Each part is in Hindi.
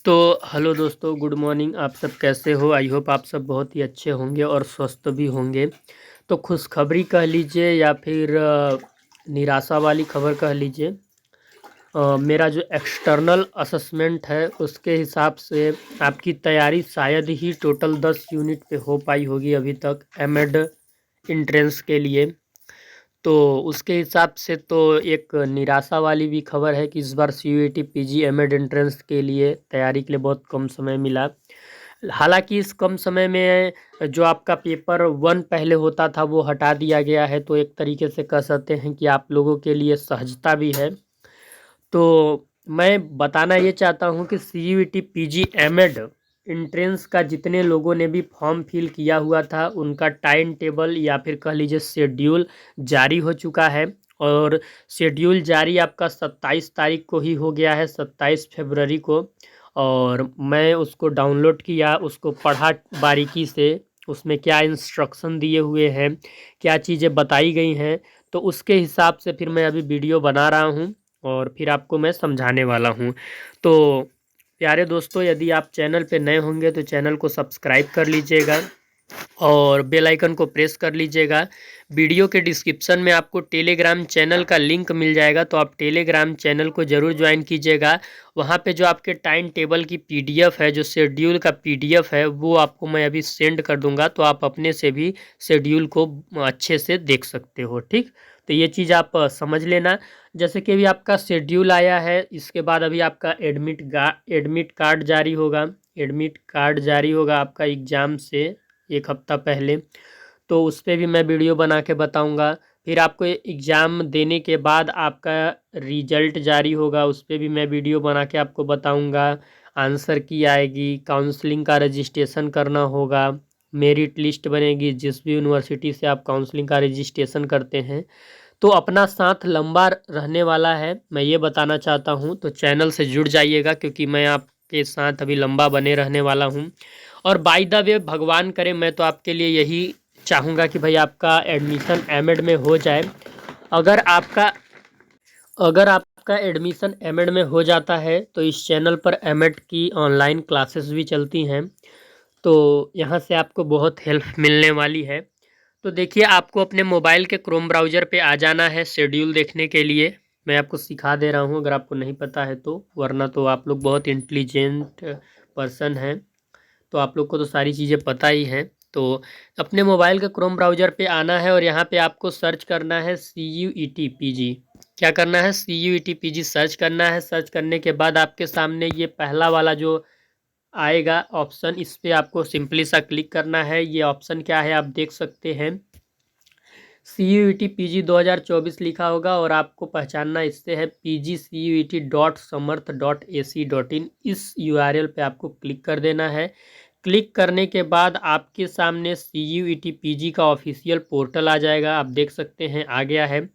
तो हेलो दोस्तों, गुड मॉर्निंग। आप सब कैसे हो? आई होप आप सब बहुत ही अच्छे होंगे और स्वस्थ भी होंगे। तो खुशखबरी कह लीजिए या फिर निराशा वाली खबर कह लीजिए। मेरा जो एक्सटर्नल असेसमेंट है उसके हिसाब से आपकी तैयारी शायद ही टोटल 10 यूनिट पे हो पाई होगी अभी तक एमएड इंट्रेंस के लिए। तो उसके हिसाब से तो एक निराशा वाली भी खबर है कि इस बार सीयूईटी पीजी एमएड एंट्रेंस के लिए तैयारी के लिए बहुत कम समय मिला। हालांकि इस कम समय में जो आपका पेपर 1 पहले होता था वो हटा दिया गया है, तो एक तरीके से कह सकते हैं कि आप लोगों के लिए सहजता भी है। तो मैं बताना ये चाहता हूँ कि सीयूईटी पीजी एमएड एंट्रेंस का जितने लोगों ने भी फॉर्म फिल किया हुआ था उनका टाइम टेबल या फिर कह लीजिए शेड्यूल जारी हो चुका है। और शेड्यूल जारी आपका 27 तारीख को ही हो गया है, 27 फरवरी को। और मैं उसको डाउनलोड किया, उसको पढ़ा बारीकी से, उसमें क्या इंस्ट्रक्शन दिए हुए हैं, क्या चीज़ें बताई गई हैं। तो उसके हिसाब से फिर मैं अभी वीडियो बना रहा हूँ और फिर आपको मैं समझाने वाला हूँ। तो प्यारे दोस्तों, यदि आप चैनल पे नए होंगे तो चैनल को सब्सक्राइब कर लीजिएगा और बेल आइकन को प्रेस कर लीजिएगा। वीडियो के डिस्क्रिप्शन में आपको टेलीग्राम चैनल का लिंक मिल जाएगा, तो आप टेलीग्राम चैनल को ज़रूर ज्वाइन कीजिएगा। वहाँ पे जो आपके टाइम टेबल की पीडीएफ है, जो शेड्यूल का पीडीएफ है, वो आपको मैं अभी सेंड कर दूंगा, तो आप अपने से भी शेड्यूल को अच्छे से देख सकते हो। ठीक, तो ये चीज़ आप समझ लेना। जैसे कि अभी आपका शेड्यूल आया है, इसके बाद अभी आपका एडमिट कार्ड जारी होगा। एडमिट कार्ड जारी होगा आपका एग्ज़ाम से एक हफ्ता पहले, तो उस पे भी मैं वीडियो बना के बताऊंगा। फिर आपको एग्ज़ाम देने के बाद आपका रिजल्ट जारी होगा, उस पे भी मैं वीडियो बना के आपको बताऊंगा। आंसर की आएगी, काउंसलिंग का रजिस्ट्रेशन करना होगा, मेरिट लिस्ट बनेगी, जिस भी यूनिवर्सिटी से आप काउंसलिंग का रजिस्ट्रेशन करते हैं। तो अपना साथ लंबा रहने वाला है, मैं ये बताना चाहता हूँ। तो चैनल से जुड़ जाइएगा क्योंकि मैं आपके साथ अभी लंबा बने रहने वाला हूँ। और बाय द वे, भगवान करे, मैं तो आपके लिए यही चाहूँगा कि भाई आपका एडमिशन एमएड में हो जाए। अगर आपका अगर आपका एडमिशन एमएड में हो जाता है तो इस चैनल पर एमएड की ऑनलाइन क्लासेस भी चलती हैं, तो यहाँ से आपको बहुत हेल्प मिलने वाली है। तो देखिए, आपको अपने मोबाइल के क्रोम ब्राउज़र पे आ जाना है शेड्यूल देखने के लिए। मैं आपको सिखा दे रहा हूँ अगर आपको नहीं पता है तो, वरना तो आप लोग बहुत इंटेलिजेंट पर्सन हैं, तो आप लोग को तो सारी चीज़ें पता ही हैं। तो अपने मोबाइल के क्रोम ब्राउज़र पे आना है और यहाँ पे आपको सर्च करना है CUET-PG। क्या करना है? CUET-PG सर्च करना है। सर्च करने के बाद आपके सामने ये पहला वाला जो आएगा ऑप्शन, इस पे आपको सिंपली सा क्लिक करना है। ये ऑप्शन क्या है आप देख सकते हैं, CUET-PG 2024 लिखा होगा और आपको पहचानना इससे है pgcut.samarth.ac.in। इस URL पे आपको क्लिक कर देना है। क्लिक करने के बाद आपके सामने CUET-PG का ऑफिशियल पोर्टल आ जाएगा, आप देख सकते हैं आ गया है।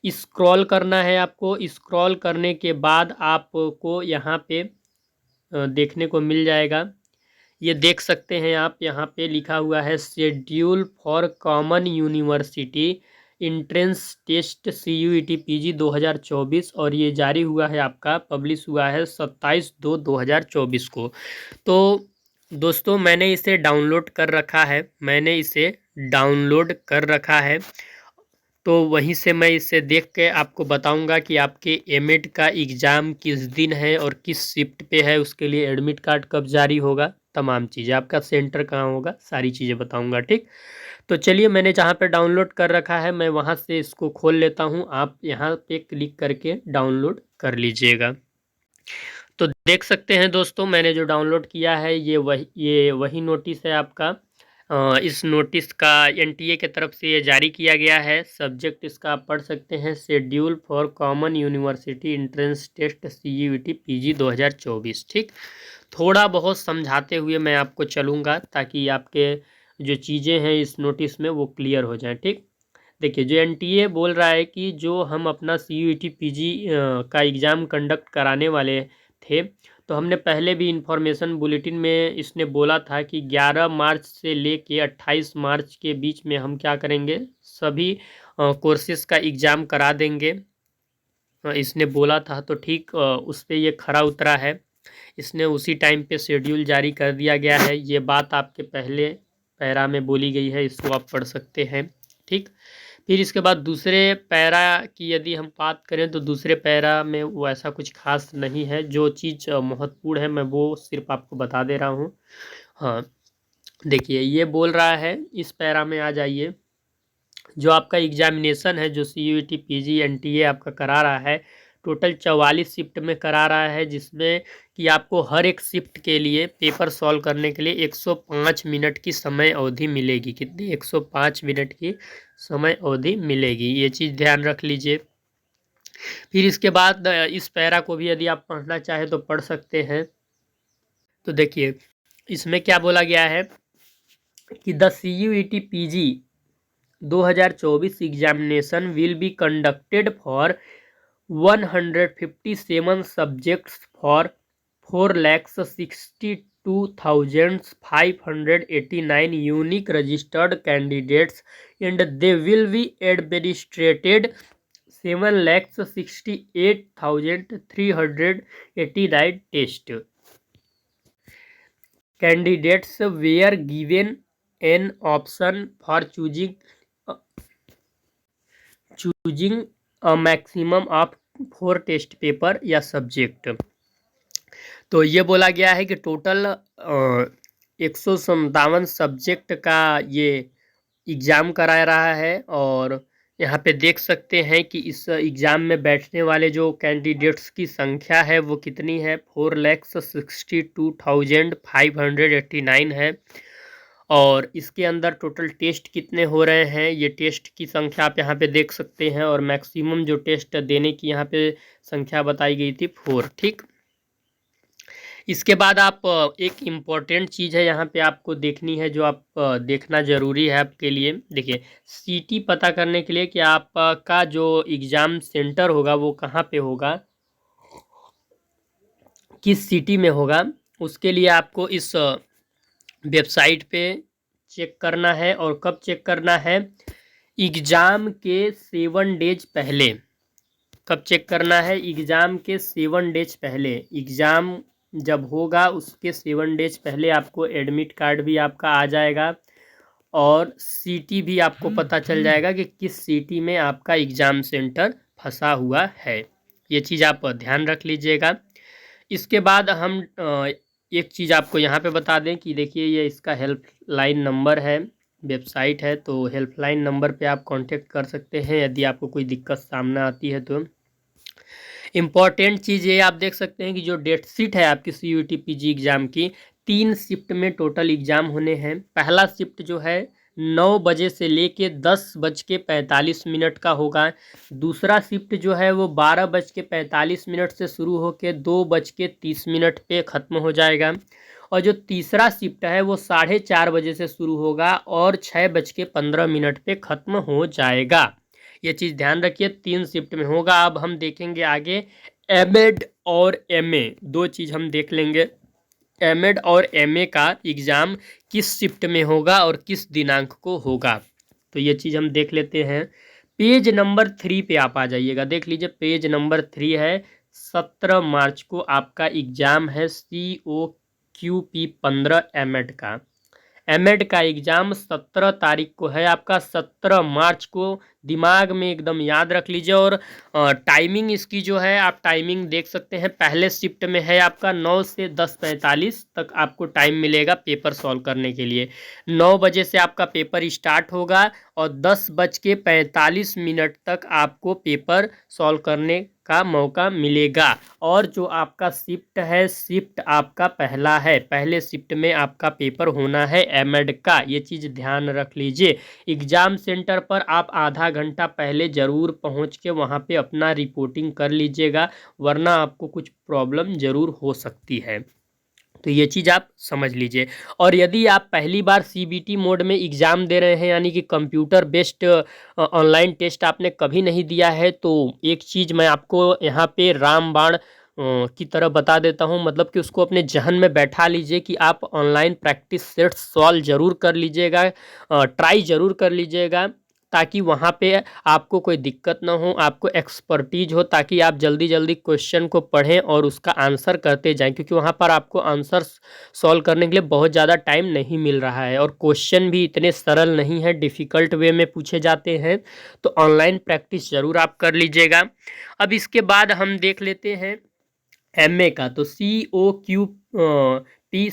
स्क्रॉल करना है आपको। स्क्रॉल करने के बाद आपको यहाँ पे देखने को मिल जाएगा, ये देख सकते हैं आप, यहाँ पे लिखा हुआ है schedule for common university entrance test CUET-PG 2024, और ये जारी हुआ है, आपका पब्लिश हुआ है 27/2/2024 को। तो दोस्तों, मैंने इसे डाउनलोड कर रखा है, तो वहीं से मैं इसे देख के आपको बताऊंगा कि आपके एमएड का एग्ज़ाम किस दिन है और किस शिफ्ट पे है, उसके लिए एडमिट कार्ड कब जारी होगा, तमाम चीज़ें, आपका सेंटर कहाँ होगा, सारी चीज़ें बताऊंगा। ठीक, तो चलिए, मैंने जहाँ पे डाउनलोड कर रखा है मैं वहाँ से इसको खोल लेता हूँ। आप यहाँ पे क्लिक करके डाउनलोड कर लीजिएगा। तो देख सकते हैं दोस्तों, मैंने जो डाउनलोड किया है ये वही नोटिस है आपका। इस नोटिस का एनटीए की तरफ से ये जारी किया गया है। सब्जेक्ट इसका आप पढ़ सकते हैं, schedule for common university entrance test CUET-PG 2024। ठीक, थोड़ा बहुत समझाते हुए मैं आपको चलूँगा ताकि आपके जो चीज़ें हैं इस नोटिस में वो क्लियर हो जाएँ। ठीक, देखिए, जो एनटीए बोल रहा है कि जो हम अपना CUET-PG का एग्ज़ाम कंडक्ट कराने वाले थे, तो हमने पहले भी इन्फॉर्मेशन बुलेटिन में इसने बोला था कि 11 मार्च से लेके 28 मार्च के बीच में हम क्या करेंगे, सभी कोर्सेज़ का एग्ज़ाम करा देंगे। इसने बोला था, तो ठीक उस पे ये खरा उतरा है। इसने उसी टाइम पे शेड्यूल जारी कर दिया गया है। ये बात आपके पहले पैरा में बोली गई है, इसको आप पढ़ सकते हैं। ठीक, फिर इसके बाद दूसरे पैरा की यदि हम बात करें तो दूसरे पैरा में वो ऐसा कुछ खास नहीं है। जो चीज़ महत्वपूर्ण है मैं वो सिर्फ आपको बता दे रहा हूँ। हाँ, देखिए ये बोल रहा है, इस पैरा में आ जाइए। जो आपका एग्जामिनेशन है, जो CUET PG NTA आपका करा रहा है, टोटल 44 शिफ्ट में करा रहा है, जिसमें कि आपको हर एक शिफ्ट के लिए पेपर सॉल्व करने के लिए 105 मिनट की समय अवधि मिलेगी। कितनी? 105 मिनट की समय अवधि मिलेगी, ये चीज़ ध्यान रख लीजिए। फिर इसके बाद इस पैरा को भी यदि आप पढ़ना चाहें तो पढ़ सकते हैं। तो देखिए इसमें क्या बोला गया है कि the CUET PG 2024 examination will be conducted for 157 subjects for 4,62,589 unique registered candidates, and they will be administered 7,68,389 tests. Candidates were given an option for choosing a maximum of 4 test paper या सब्जेक्ट। तो ये बोला गया है कि टोटल 157 सब्जेक्ट का ये एग्ज़ाम करा रहा है। और यहाँ पे देख सकते हैं कि इस एग्ज़ाम में बैठने वाले जो कैंडिडेट्स की संख्या है वो कितनी है, 4,62,589 है। और इसके अंदर टोटल टेस्ट कितने हो रहे हैं, ये टेस्ट की संख्या आप यहाँ पे देख सकते हैं। और मैक्सिमम जो टेस्ट देने की यहाँ पे संख्या बताई गई थी 4। ठीक, इसके बाद आप एक इम्पॉर्टेंट चीज़ है यहाँ पे आपको देखनी है, जो आप देखना ज़रूरी है आपके लिए। देखिए सीटी पता करने के लिए कि आपका जो एग्ज़ाम सेंटर होगा वो कहाँ पे होगा, किस सिटी में होगा, उसके लिए आपको इस वेबसाइट पे चेक करना है। और कब चेक करना है? एग्ज़ाम के 7 डेज पहले। कब चेक करना है? एग्ज़ाम के 7 डेज पहले। एग्ज़ाम जब होगा उसके 7 डेज पहले आपको एडमिट कार्ड भी आपका आ जाएगा और सिटी भी आपको पता चल जाएगा कि किस सिटी में आपका एग्ज़ाम सेंटर फंसा हुआ है। ये चीज़ आप ध्यान रख लीजिएगा। इसके बाद हम एक चीज़ आपको यहाँ पे बता दें कि देखिए ये इसका हेल्पलाइन नंबर है, वेबसाइट है। तो हेल्पलाइन नंबर पे आप कांटेक्ट कर सकते हैं यदि आपको कोई दिक्कत सामने आती है। तो इम्पॉर्टेंट चीज़ ये आप देख सकते हैं कि जो डेट शीट है आपकी CUET PG एग्ज़ाम की, 3 शिफ्ट में टोटल एग्ज़ाम होने हैं। पहला शिफ्ट जो है 9 बजे से लेके 10:45 का होगा। दूसरा शिफ्ट जो है वो 12:45 से शुरू होकर 2:30 पे ख़त्म हो जाएगा। और जो तीसरा शिफ्ट है वो 4:30 बजे से शुरू होगा और 6:15 पे ख़त्म हो जाएगा। ये चीज़ ध्यान रखिए, 3 शिफ्ट में होगा। अब हम देखेंगे आगे एमएड और एमए, 2 चीज़ हम देख लेंगे। एमएड और एमए का एग्ज़ाम किस शिफ्ट में होगा और किस दिनांक को होगा, तो ये चीज़ हम देख लेते हैं। पेज नंबर 3 पे आप आ जाइएगा। देख लीजिए पेज नंबर 3 है। 17 मार्च को आपका एग्ज़ाम है COQP 15 एमएड का। एमएड का एग्ज़ाम 17 तारीख को है आपका, 17 मार्च को। दिमाग में एकदम याद रख लीजिए। और टाइमिंग इसकी जो है आप टाइमिंग देख सकते हैं। पहले शिफ्ट में है आपका 9 से 10:45 तक आपको टाइम मिलेगा पेपर सॉल्व करने के लिए। 9 बजे से आपका पेपर स्टार्ट होगा और 10:45 तक आपको पेपर सॉल्व करने का मौका मिलेगा। और जो आपका शिफ्ट है, शिफ्ट आपका पहला है, पहले शिफ्ट में आपका पेपर होना है एमएड का। ये चीज़ ध्यान रख लीजिए। एग्ज़ाम सेंटर पर आप आधा घंटा पहले ज़रूर पहुंच के वहां पे अपना रिपोर्टिंग कर लीजिएगा, वरना आपको कुछ प्रॉब्लम ज़रूर हो सकती है। तो ये चीज़ आप समझ लीजिए। और यदि आप पहली बार CBT मोड में एग्ज़ाम दे रहे हैं, यानी कि कंप्यूटर बेस्ड ऑनलाइन टेस्ट आपने कभी नहीं दिया है, तो एक चीज़ मैं आपको यहाँ पे रामबाण की तरह बता देता हूँ। मतलब कि उसको अपने जहन में बैठा लीजिए कि आप ऑनलाइन प्रैक्टिस सेट्स सॉल्व ज़रूर कर लीजिएगा, ट्राई ज़रूर कर लीजिएगा, ताकि वहाँ पे आपको कोई दिक्कत ना हो, आपको एक्सपर्टीज हो, ताकि आप जल्दी जल्दी क्वेश्चन को पढ़ें और उसका आंसर करते जाएं, क्योंकि वहाँ पर आपको आंसर सॉल्व करने के लिए बहुत ज़्यादा टाइम नहीं मिल रहा है और क्वेश्चन भी इतने सरल नहीं है, डिफ़िकल्ट वे में पूछे जाते हैं। तो ऑनलाइन प्रैक्टिस ज़रूर आप कर लीजिएगा। अब इसके बाद हम देख लेते हैं एमए का। तो COQP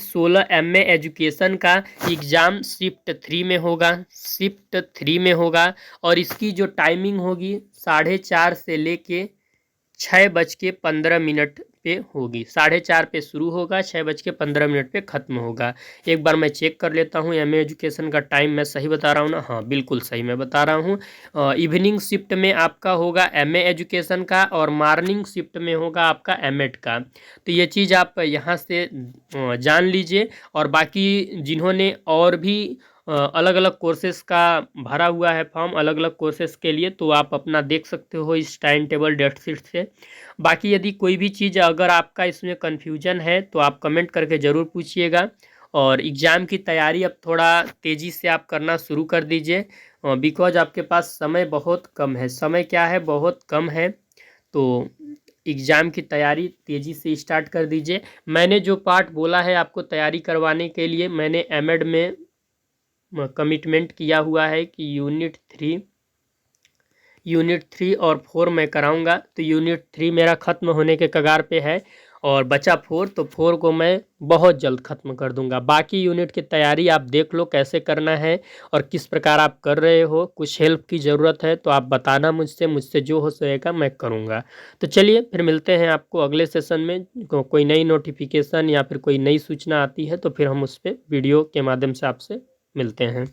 16 एमए एजुकेशन का एग्ज़ाम शिफ्ट 3 में होगा और इसकी जो टाइमिंग होगी 4:30 से लेके 6:15 पे होगी। 4:30 पे शुरू होगा, 6:15 पे ख़त्म होगा। एक बार मैं चेक कर लेता हूँ एमए एजुकेशन का टाइम मैं सही बता रहा हूँ ना? हाँ, बिल्कुल सही मैं बता रहा हूँ। इवनिंग शिफ्ट में आपका होगा एमए एजुकेशन का और मॉर्निंग शिफ्ट में होगा आपका एमएड का। तो ये चीज़ आप यहाँ से जान लीजिए। और बाकी जिन्होंने और भी अलग अलग कोर्सेस का भरा हुआ है फॉर्म अलग अलग कोर्सेस के लिए, तो आप अपना देख सकते हो इस टाइम टेबल डेट शीट से। बाकी यदि कोई भी चीज़ अगर आपका इसमें कन्फ्यूजन है तो आप कमेंट करके ज़रूर पूछिएगा। और एग्ज़ाम की तैयारी अब थोड़ा तेज़ी से आप करना शुरू कर दीजिए, बिकॉज आपके पास समय बहुत कम है। समय क्या है, बहुत कम है। तो एग्ज़ाम की तैयारी तेज़ी से स्टार्ट कर दीजिए। मैंने जो पार्ट बोला है आपको तैयारी करवाने के लिए, मैंने एमएड में कमिटमेंट किया हुआ है कि यूनिट 3 और 4 मैं कराऊंगा। तो यूनिट 3 मेरा ख़त्म होने के कगार पे है और बचा 4, तो 4 को मैं बहुत जल्द ख़त्म कर दूंगा। बाकी यूनिट की तैयारी आप देख लो कैसे करना है और किस प्रकार आप कर रहे हो। कुछ हेल्प की ज़रूरत है तो आप बताना मुझसे जो हो सकेगा मैं करूँगा। तो चलिए फिर मिलते हैं आपको अगले सेशन में। कोई नई नोटिफिकेशन या फिर कोई नई सूचना आती है तो फिर हम उस पर वीडियो के माध्यम से आपसे मिलते हैं।